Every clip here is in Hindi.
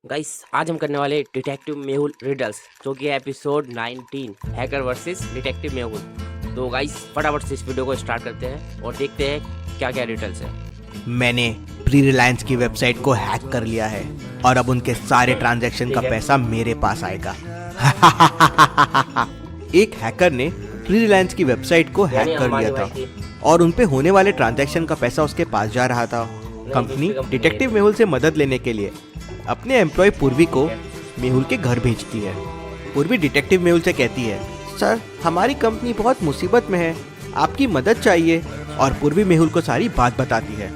गाइस आज हम करने वाले डिटेक्टिव मेहुल रिडल्स जो कि है episode 19 hacker versus detective Mehul. तो गाइस फटाफट से इस वीडियो को स्टार्ट करते हैं और देखते हैं क्या क्या डिटेल्स है। मैंने प्री रिलायंस की वेबसाइट को हैक कर लिया है और अब उनके सारे ट्रांजैक्शन का पैसा मेरे पास आएगा। एक हैकर ने प्री रिलायंस की वेबसाइट को हैक कर लिया था और उनपे होने वाले ट्रांजैक्शन का पैसा उसके पास जा रहा था। कंपनी डिटेक्टिव मेहुल से मदद लेने के लिए अपने एम्प्लॉय पूर्वी को मेहुल के घर भेजती है। पूर्वी डिटेक्टिव मेहुल से कहती है, सर हमारी कंपनी बहुत मुसीबत में है, आपकी मदद चाहिए। और पूर्वी मेहुल को सारी बात बताती है।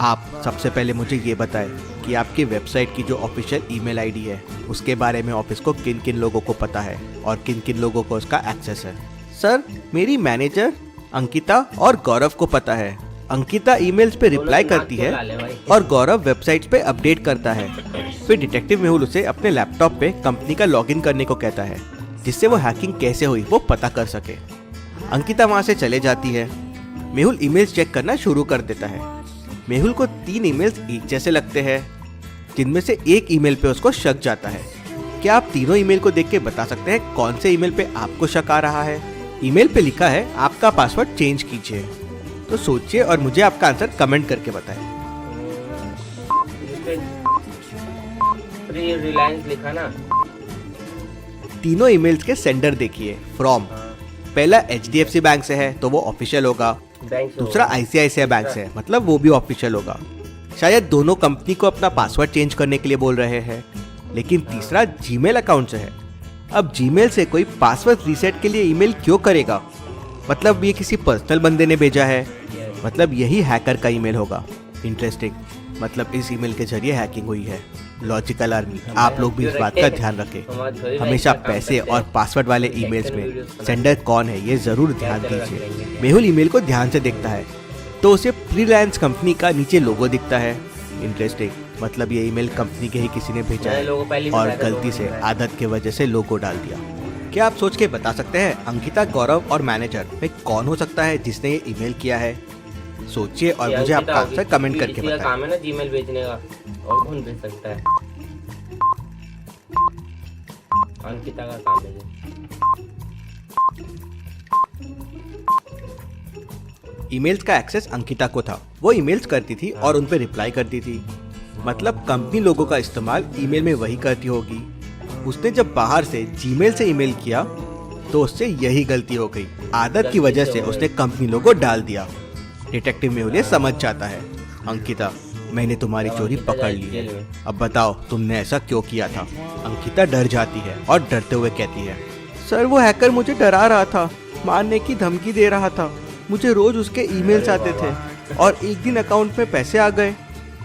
आप सबसे पहले मुझे ये बताएं कि आपकी वेबसाइट की जो ऑफिशियल ईमेल आईडी है उसके बारे में ऑफिस को किन किन लोगों को पता है और किन किन लोगों को उसका एक्सेस है। सर मेरी मैनेजर अंकिता और गौरव को पता है। अंकिता ईमेल्स पे रिप्लाई करती है और गौरव वेबसाइट्स पे अपडेट करता है। फिर डिटेक्टिव मेहुल उसे अपने लैपटॉप पे कंपनी का लॉगिन करने को कहता है जिससे वो हैकिंग कैसे हुई वो पता कर सके। अंकिता वहाँ से चले जाती है। मेहुल ईमेल्स चेक करना शुरू कर देता है। मेहुल को 3 ईमेल्स एक जैसे लगते हैं जिनमें से एक ईमेल पे उसको शक जाता है। क्या आप तीनों ईमेल को देख के बता सकते हैं कौन से ईमेल पे आपको शक आ रहा है? ईमेल पे लिखा है आपका पासवर्ड चेंज कीजिए। तो सोचिए और मुझे आपका आंसर कमेंट करके बताएं। प्री रिलायंस लिखा ना। तीनों ईमेल्स के सेंडर देखिए। फ्रॉम पहला HDFC बैंक से है तो वो ऑफिशियल होगा। दूसरा ICICI बैंक से है मतलब वो भी ऑफिशियल होगा। शायद दोनों कंपनी को अपना पासवर्ड चेंज करने के लिए बोल रहे हैं। लेकिन तीसरा जीमेल अकाउंट से है। अब जीमेल से कोई पासवर्ड रीसेट के लिए ईमेल क्यों करेगा? मतलब ये किसी पर्सनल बंदे ने भेजा है। मतलब यही हैकर का ईमेल होगा। इंटरेस्टिंग। मतलब इस ईमेल के जरिए हैकिंग हुई है। लॉजिकल आर्मी आप लोग भी इस बात का ध्यान रखें। हमेशा पैसे और पासवर्ड वाले ईमेल्स में सेंडर कौन है ये जरूर ध्यान दीजिए। मेहुल ईमेल को ध्यान से देखता है तो उसे प्री रिलायंस कंपनी का नीचे लोगो दिखता है। इंटरेस्टिंग। मतलब ये ईमेल कंपनी के ही किसी ने भेजा है और गलती से आदत की वजह से लोगो डाल दिया। क्या आप सोच के बता सकते हैं अंकिता, गौरव और मैनेजर में कौन हो सकता है जिसने ये ईमेल किया है? सोचिए और मुझे आपका आंसर कमेंट करके बताएं। काम है ना जीमेल भेजने का, और कौन भेज सकता है? अंकिता का काम है। ईमेल्स का एक्सेस अंकिता को था। वो ईमेल्स करती थी और उन पे रिप्लाई करती थी। मतलब कंपनी लोगों का इस्तेमाल ईमेल में वही करती होगी। उसने जब बाहर से जीमेल से ईमेल किया तो उससे यही गलती हो गई। आदत की वजह से उसने कंपनी लोगो डाल दिया। डिटेक्टिव मेहुल समझ जाता है, अंकिता मैंने तुम्हारी चोरी पकड़ ली है, अब बताओ तुमने ऐसा क्यों किया था? अंकिता डर जाती है और डरते हुए कहती है, सर वो हैकर मुझे डरा रहा था, मारने की धमकी दे रहा था। मुझे रोज उसके ईमेल्स आते थे और एक दिन अकाउंट में पैसे आ गए।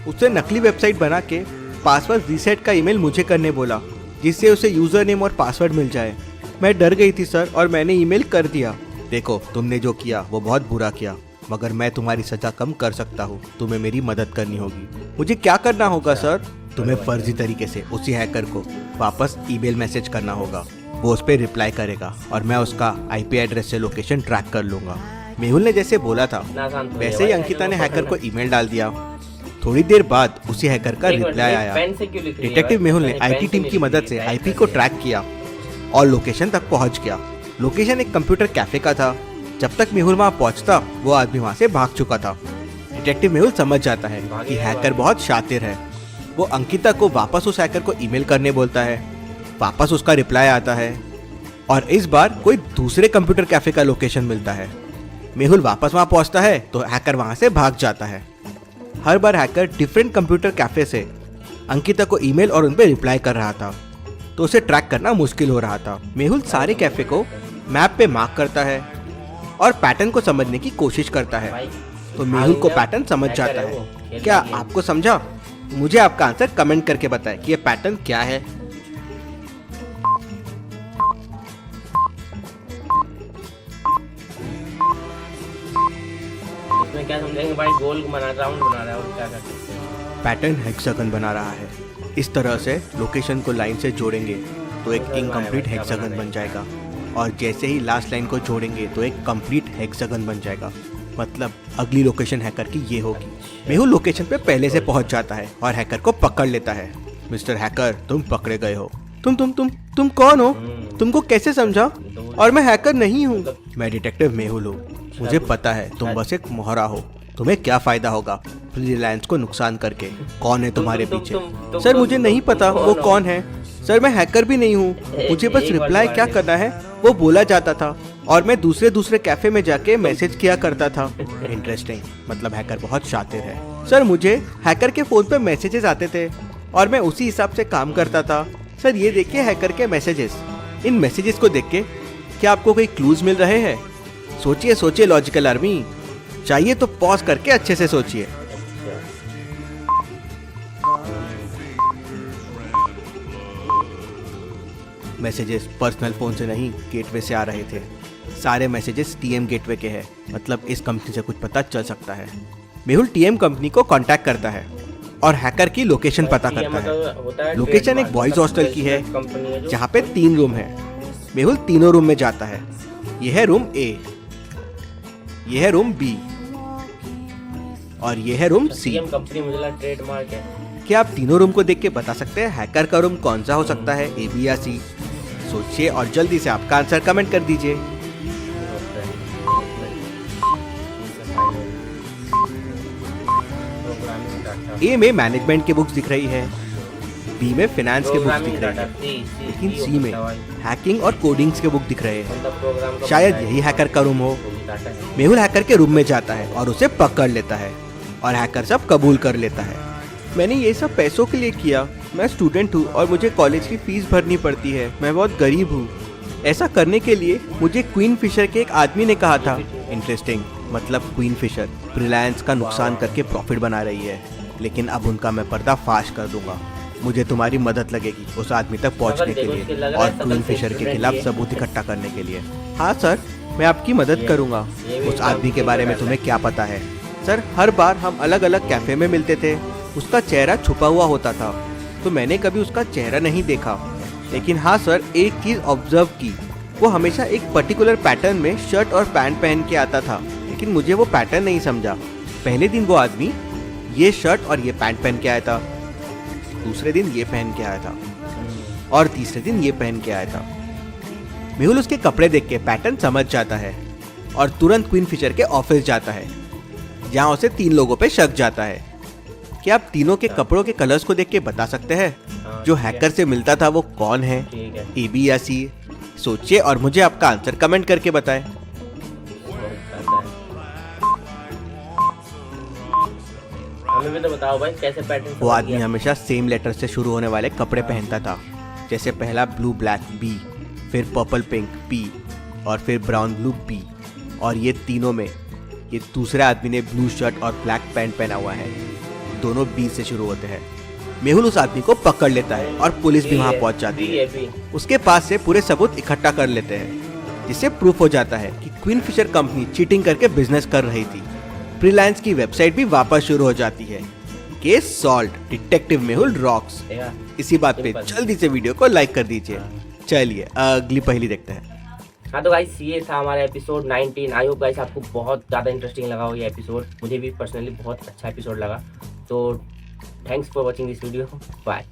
उसने नकली वेबसाइट बना के पासवर्ड रीसेट का ईमेल मुझे करने बोला जिससे उसे यूजर नेम और पासवर्ड मिल जाए। मैं डर गई थी सर और मैंने ईमेल कर दिया। देखो तुमने जो किया वो बहुत बुरा किया, मगर मैं तुम्हारी सजा कम कर सकता हूँ। तुम्हें मेरी मदद करनी होगी। मुझे क्या करना होगा सर? तुम्हें फर्जी तरीके से उसी हैकर को वापस ईमेल मैसेज करना होगा। वो उस पर रिप्लाई करेगा और मैं उसका IP एड्रेस से लोकेशन ट्रैक कर लूंगा। मेहुल ने जैसे बोला था वैसे ही अंकिता ने हैकर को ईमेल डाल दिया। थोड़ी देर बाद उसी हैकर का रिप्लाई आया। डिटेक्टिव मेहुल ने IT टीम की मदद से IP को ट्रैक किया और लोकेशन तक पहुंच गया। लोकेशन एक कंप्यूटर कैफे का था। जब तक मेहुल वहां पहुंचता वो आदमी वहां से भाग चुका था। डिटेक्टिव मेहुल समझ जाता है कि हैकर बहुत शातिर है। वो अंकिता को वापस उस हैकर को ईमेल करने बोलता है। वापस उसका रिप्लाई आता है और इस बार कोई दूसरे कंप्यूटर कैफे का लोकेशन मिलता है। मेहुल वापस वहां पहुंचता है तो हैकर वहां से भाग जाता है। हर बार हैकर डिफरेंट कंप्यूटर कैफे से अंकिता को ईमेल और उन पे रिप्लाई कर रहा था तो उसे ट्रैक करना मुश्किल हो रहा था। मेहुल सारे कैफे को मैप पे मार्क करता है और पैटर्न को समझने की कोशिश करता है तो मेहुल को पैटर्न समझ जाता है। क्या आपको समझा? मुझे आपका आंसर कमेंट करके बताएं कि ये पैटर्न क्या है। इसमें क्या समझेंगे भाई? गोल बना, राउंड बना रहा है और क्या कर सकते हैं? पैटर्न हेक्सागन बना रहा है। इस तरह से लोकेशन को लाइन से जोड़ेंगे तो एक इनकम्प्लीट हेक्सागन बन जाएगा और जैसे ही लास्ट लाइन को जोड़ेंगे तो एक कंप्लीट हेक्सागन बन जाएगा। मतलब अगली लोकेशन हैकर की ये होगी। मेहुल लोकेशन पे पहले से पहुंच जाता है और हैकर को पकड़ लेता है। मिस्टर हैकर, तुम पकड़े गए हो। तुम कौन हो? तुमको कैसे समझा? और मैं हैकर नहीं हूँ। मैं डिटेक्टिव मेहुल हूँ। मुझे पता है तुम बस एक मोहरा हो। तुम्हें क्या फायदा होगा फ्रीलांस को नुकसान करके? कौन है तुम्हारे पीछे? सर मुझे नहीं पता वो कौन है। सर मैं हैकर भी नहीं हूँ। मुझे बस रिप्लाई क्या करना है वो बोला जाता था और मैं दूसरे कैफे में जाके मैसेज किया करता था। इंटरेस्टिंग, मतलब हैकर बहुत शातिर है। सर मुझे हैकर के फोन पे मैसेजेस आते थे और मैं उसी हिसाब से काम करता था। सर ये देखिए हैकर के मैसेजेस। इन मैसेजेस को देख के क्या आपको कोई क्लूज मिल रहे हैं? सोचिए लॉजिकल आर्मी। चाहिए तो पॉज करके अच्छे से सोचिए। मैसेजेस पर्सनल फोन से नहीं, गेटवे से आ रहे थे। सारे मैसेजेस टीएम गेटवे के हैं, मतलब इस कंपनी से कुछ पता चल सकता है। मेहुल टीएम कंपनी को कांटेक्ट करता है और हैकर की लोकेशन पता करता है। लोकेशन एक बॉयज हॉस्टल की है जहाँ पे 3 रूम है। मेहुल तीनों रूम में जाता है। यह है रूम ए, यह है रूम बी और यह है रूम सी। कंपनी मुझे लगा ट्रेडमार्क है। क्या आप तीनों रूम को देख के बता सकते हैं हैकर का रूम कौन सा हो सकता है, ए, बी या सी? सोचिए और जल्दी से आपका आंसर कमेंट कर दीजिए। ए में मैनेजमेंट की बुक्स दिख रही है, बी में फाइनेंस के बुक्स दिख रहे हैं, लेकिन सी में हैकिंग और कोडिंग्स के बुक दिख रहे हैं। शायद यही हैकर का रूम हो। मेहुल हैकर के रूम में जाता है और उसे पकड़ लेता है और हैकर सब कबूल कर लेता है। मैंने ये सब पैसों के लिए किया। मैं स्टूडेंट हूँ और मुझे कॉलेज की फीस भरनी पड़ती है। मैं बहुत गरीब हूँ। ऐसा करने के लिए मुझे क्वीन फिशर के एक आदमी ने कहा था। इंटरेस्टिंग, मतलब क्वीन फिशर फ्रीलांस का नुकसान करके प्रॉफिट बना रही है, लेकिन अब उनका मैं पर्दाफाश कर दूंगा। मुझे तुम्हारी मदद लगेगी उस आदमी तक पहुंचने के लिए और क्वीन फिशर के खिलाफ सबूत इकट्ठा करने के लिए। हाँ सर, मैं आपकी मदद करूंगा। उस आदमी के बारे में तुम्हें क्या पता है? सर हर बार हम अलग अलग कैफे में मिलते थे। उसका चेहरा छुपा हुआ होता था, तो मैंने कभी उसका चेहरा नहीं देखा। लेकिन हाँ सर, एक चीज़ ऑब्जर्व की, वो हमेशा एक पर्टिकुलर पैटर्न में शर्ट और पैंट पहन के आता था, लेकिन मुझे वो पैटर्न नहीं समझा। पहले दिन वो आदमी ये शर्ट और ये पैंट पहन के आया था, दूसरे दिन ये पहन के आया था और तीसरे दिन ये पहन के आया था। मेहुल उसके कपड़े देख के पैटर्न समझ जाता है और तुरंत क्वीन फिशर के ऑफिस जाता है, जहाँ उसे 3 लोगों पे शक जाता है। क्या आप तीनों के कपड़ों के कलर्स को देख के बता सकते हैं जो हैकर से मिलता था वो कौन है, ए, बी या सी? सोचिए और मुझे आपका आंसर कमेंट करके बताएं। हमें भी तो बताओ भाई कैसे पैटर्न। वो आदमी हमेशा सेम लेटर से शुरू होने वाले कपड़े पहनता था, जैसे पहला ब्लू ब्लैक बी, फिर पर्पल पिंक पी और फिर ब्राउन ब्लू पी। और ये तीनों में ये दूसरे आदमी ने ब्लू शर्ट और ब्लैक पैंट पहना हुआ है, दोनों बी से शुरू होते हैं। मेहुल उस आदमी को पकड़ लेता है और पुलिस भी वहां पहुंच जाती है। उसके पास से पूरे सबूत इकट्ठा कर लेते हैं, जिससे प्रूफ हो जाता है कि क्वीन फिशर कंपनी चीटिंग करके बिजनेस कर रही थी। फ्रीलांस की वेबसाइट भी वापस शुरू हो जाती है। Case solve, detective Mehul rocks. इसी बात पे जल्दी से वीडियो को लाइक कर दीजिए। चलिए अगली पहेली देखते हैं। हाँ तो गाइस ये था हमारा एपिसोड 19। आई होप गाइस आपको बहुत ज़्यादा इंटरेस्टिंग लगा हो ये एपिसोड। मुझे भी पर्सनली बहुत अच्छा एपिसोड लगा। तो thanks for watching this video. Bye.